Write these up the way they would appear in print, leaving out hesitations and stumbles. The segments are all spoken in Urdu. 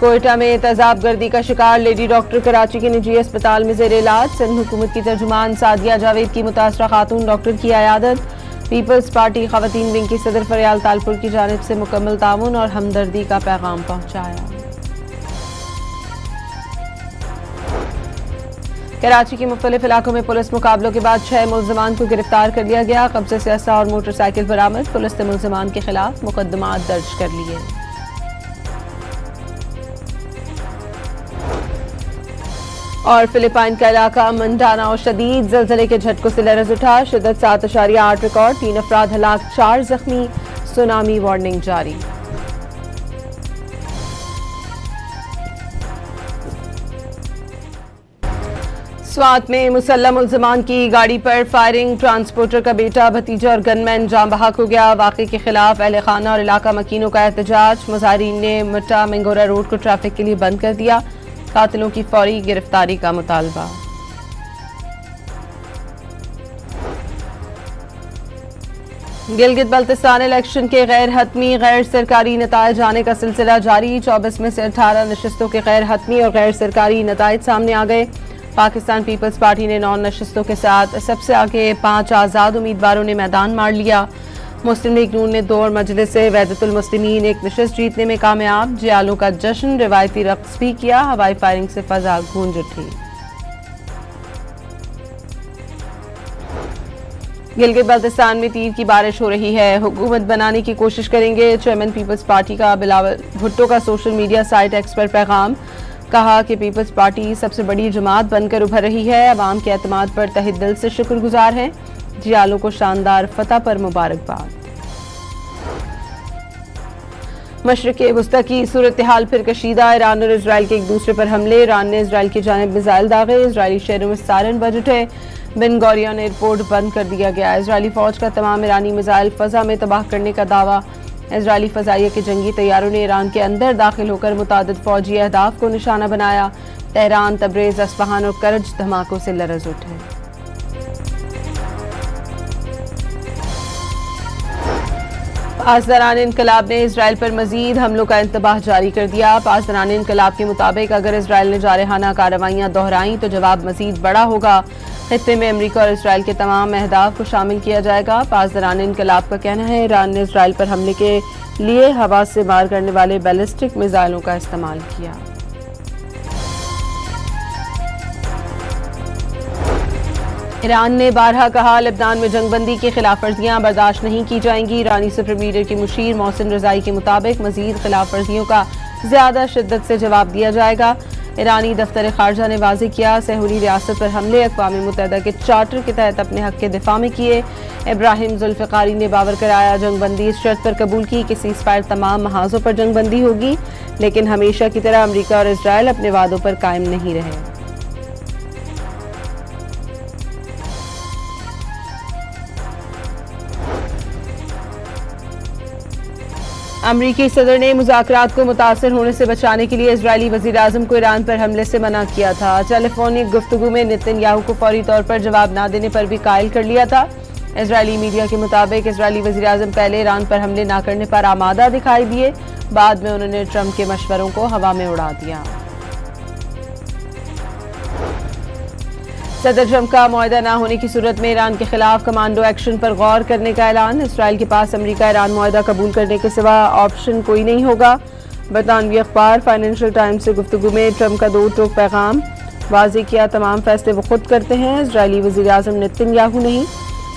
کوئٹہ میں تیزاب گردی کا شکار لیڈی ڈاکٹر کراچی کے نجی اسپتال میں زیر علاج. سندھ حکومت کی ترجمان سعدیہ جاوید کی متاثرہ خاتون ڈاکٹر کی عیادت. پیپلز پارٹی خواتین ونگ کی صدر فریال تالپور کی جانب سے مکمل تعاون اور ہمدردی کا پیغام پہنچایا. کراچی کے مختلف علاقوں میں پولیس مقابلوں کے بعد 6 ملزمان کو گرفتار کر لیا گیا. قبضے سے اسلحہ اور موٹر سائیکل برآمد. پولیس نے ملزمان کے خلاف مقدمات درج کر لیے. اور فلپائن کا علاقہ منڈاناؤ شدید زلزلے کے جھٹکوں سے لرز اٹھا. شدت 7.8 ریکارڈ. 3 افراد ہلاک، 4 زخمی. سونامی وارننگ جاری. سوات میں مسلح ملزمان کی گاڑی پر فائرنگ. ٹرانسپورٹر کا بیٹا، بھتیجا اور گن مین جاں بحق ہو گیا. واقعے کے خلاف اہل خانہ اور علاقہ مکینوں کا احتجاج. مظاہرین نے مٹا منگورا روڈ کو ٹریفک کے لیے بند کر دیا. قاتلوں کی فوری گرفتاری کا مطالبہ. گلگت بلتستان الیکشن کے غیر حتمی غیر سرکاری نتائج آنے کا سلسلہ جاری. 24 میں سے 18 نشستوں کے غیر حتمی اور غیر سرکاری نتائج سامنے آ گئے. پاکستان پیپلز پارٹی نے 9 نشستوں کے ساتھ سب سے آگے 5 آزاد امیدواروں نے میدان مار لیا. مسلم لیگ نون نے 2 اور مجلس سے وحدت المسلمین 1 نشست جیتنے میں کامیاب. جیالوں کا جشن، روایتی رقص بھی کیا. ہوائی فائرنگ سے فضا گونج اٹھی. گلگت بلتستان میں تیر کی بارش ہو رہی ہے. حکومت بنانے کی کوشش کریں گے. چیئرمین پیپلز پارٹی کا بلاول بھٹو کا سوشل میڈیا سائٹ ایکس پر پیغام. کہا کہ پیپلز پارٹی سب سے بڑی جماعت بن کر ابھر رہی ہے. عوام کے اعتماد پر تہہ دل سے شکر گزار ہیں. جیالوں کو شاندار فتح پر مبارکباد. مشرق وسطی کی صورتحال پھر کشیدہ. ایران اور اسرائیل کے ایک دوسرے پر حملے. ایران نے اسرائیل کی جانب میزائل داغے. اسرائیلی شہروں میں سائرن بج اٹھے. بن گوریون ایئرپورٹ بند کر دیا گیا. اسرائیلی فوج کا تمام ایرانی میزائل فضا میں تباہ کرنے کا دعویٰ. اسرائیلی فضائیہ کے جنگی طیاروں نے ایران کے اندر داخل ہو کر متعدد فوجی اہداف کو نشانہ بنایا. تہران، تبریز، اصفہان اور کرج دھماکوں سے لرز اٹھے. پاسداران انقلاب نے اسرائیل پر مزید حملوں کا انتباہ جاری کر دیا. پاسداران انقلاب کے مطابق اگر اسرائیل نے جارحانہ کارروائیاں دہرائیں تو جواب مزید بڑا ہوگا. خطے میں امریکہ اور اسرائیل کے تمام اہداف کو شامل کیا جائے گا. پاسداران انقلاب کا کہنا ہے ایران نے اسرائیل پر حملے کے لیے ہوا سے مار کرنے والے بیلسٹک میزائلوں کا استعمال کیا. ایران نے بارہا کہا لبنان میں جنگ بندی کی خلاف ورزیاں برداشت نہیں کی جائیں گی. ایرانی سپریم لیڈر کی مشیر محسن رضائی کے مطابق مزید خلاف ورزیوں کا زیادہ شدت سے جواب دیا جائے گا. ایرانی دفتر خارجہ نے واضح کیا سہولی ریاست پر حملے اقوام متحدہ کے چارٹر کے تحت اپنے حق کے دفاع میں کیے. ابراہیم ذوالفقاری نے باور کرایا جنگ بندی اس شرط پر قبول کی کہ سیز فائر تمام محاذوں پر جنگ بندی ہوگی، لیکن ہمیشہ کی طرح امریکہ اور اسرائیل اپنے وعدوں پر قائم نہیں رہے. امریکی صدر نے مذاکرات کو متاثر ہونے سے بچانے کے لیے اسرائیلی وزیراعظم کو ایران پر حملے سے منع کیا تھا. ٹیلی فونک گفتگو میں نتن یاہو کو فوری طور پر جواب نہ دینے پر بھی قائل کر لیا تھا. اسرائیلی میڈیا کے مطابق اسرائیلی وزیراعظم پہلے ایران پر حملے نہ کرنے پر آمادہ دکھائی دیے، بعد میں انہوں نے ٹرمپ کے مشوروں کو ہوا میں اڑا دیا. صدر ٹرمپ کا معاہدہ نہ ہونے کی صورت میں ایران کے خلاف کمانڈو ایکشن پر غور کرنے کا اعلان. اسرائیل کے پاس امریکہ ایران معاہدہ قبول کرنے کے سوا آپشن کوئی نہیں ہوگا. برطانوی اخبار فائنینشل ٹائمز سے گفتگو میں ٹرمپ کا 2 ٹوک پیغام. واضح کیا تمام فیصلے وہ خود کرتے ہیں، اسرائیلی وزیراعظم نتن یاہو نہیں.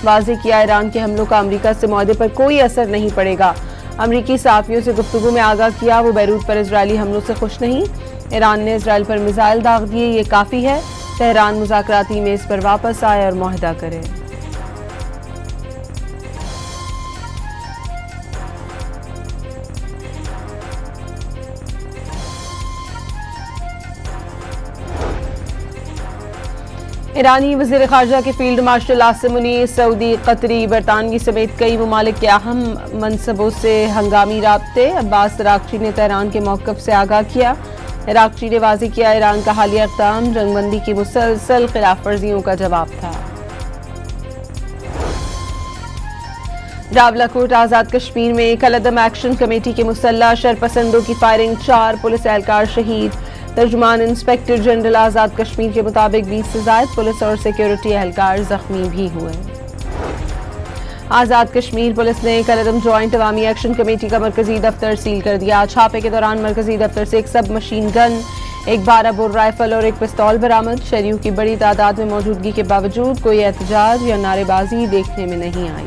واضح کیا ایران کے حملوں کا امریکہ سے معاہدے پر کوئی اثر نہیں پڑے گا. امریکی صحافیوں سے گفتگو میں آگاہ کیا وہ بیروت پر اسرائیلی حملوں سے خوش نہیں. ایران نے اسرائیل پر میزائل داغ دیے، یہ کافی ہے. تہران مذاکراتی میز پر واپس آئے اور معاہدہ کرے. ایرانی وزیر خارجہ کے فیلڈ مارشل عاصم منیع سعودی، قطری، برطانوی سمیت کئی ممالک کے اہم منصبوں سے ہنگامی رابطے. عباس اراغچی نے تہران کے موقف سے آگاہ کیا. اراغچی نے واضح کیا ایران کا حالیہ اقدام جنگ بندی کی مسلسل خلاف ورزیوں کا جواب تھا. راولاکوٹ آزاد کشمیر میں کالعدم ایکشن کمیٹی کے مسلح شرپسندوں کی فائرنگ، 4 پولیس اہلکار شہید۔ ترجمان انسپکٹر جنرل آزاد کشمیر کے مطابق 20 سے زائد پولیس اور سیکیورٹی اہلکار زخمی بھی ہوئے۔ آزاد کشمیر پولیس نے کالعدم جوائنٹ عوامی ایکشن کمیٹی کا مرکزی دفتر سیل کر دیا۔ چھاپے کے دوران مرکزی دفتر سے ایک سب مشین گن، ایک 12 بور رائفل اور ایک پستول برآمد۔ شہریوں کی بڑی تعداد میں موجودگی کے باوجود کوئی احتجاج یا نعرے بازی دیکھنے میں نہیں آئی۔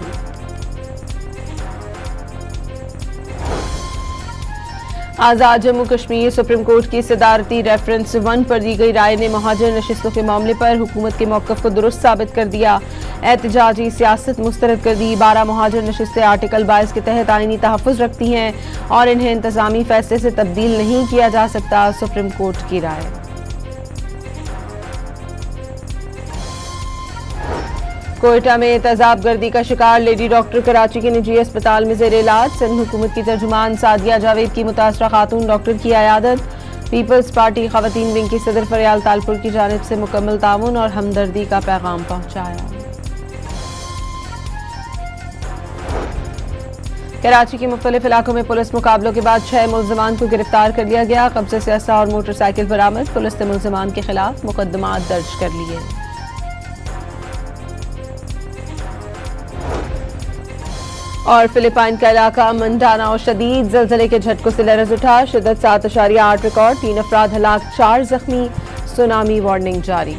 آزاد جموں کشمیر سپریم کورٹ کی صدارتی ریفرنس 1 پر دی گئی رائے نے مہاجر نشستوں کے معاملے پر حکومت کے موقف کو درست ثابت کر دیا۔ احتجاجی سیاست مسترد کر دی۔ 12 مہاجر نشستیں آرٹیکل 22 کے تحت آئینی تحفظ رکھتی ہیں اور انہیں انتظامی فیصلے سے تبدیل نہیں کیا جا سکتا، سپریم کورٹ کی رائے۔ کوئٹہ میں تیزاب گردی کا شکار لیڈی ڈاکٹر کراچی کے نجی اسپتال میں زیر علاج۔ سندھ حکومت کی ترجمان سعدیہ جاوید کی متاثرہ خاتون ڈاکٹر کی عیادت۔ پیپلز پارٹی خواتین ونگ کی صدر فریال تالپور کی جانب سے مکمل تعاون اور ہمدردی کا پیغام پہنچایا۔ کراچی کے مختلف علاقوں میں پولیس مقابلوں کے بعد 6 ملزمان کو گرفتار کر لیا گیا۔ قبضے سے اسلحہ اور موٹر سائیکل برآمد۔ پولیس نے ملزمان کے خلاف مقدمات درج کر لیے۔ اور فلپائن کا علاقہ منڈاناؤ شدید زلزلے کے جھٹکوں سے لرز اٹھا۔ شدت 7.8 ریکارڈ، 3 افراد ہلاک، 4 زخمی۔ سونامی وارننگ جاری۔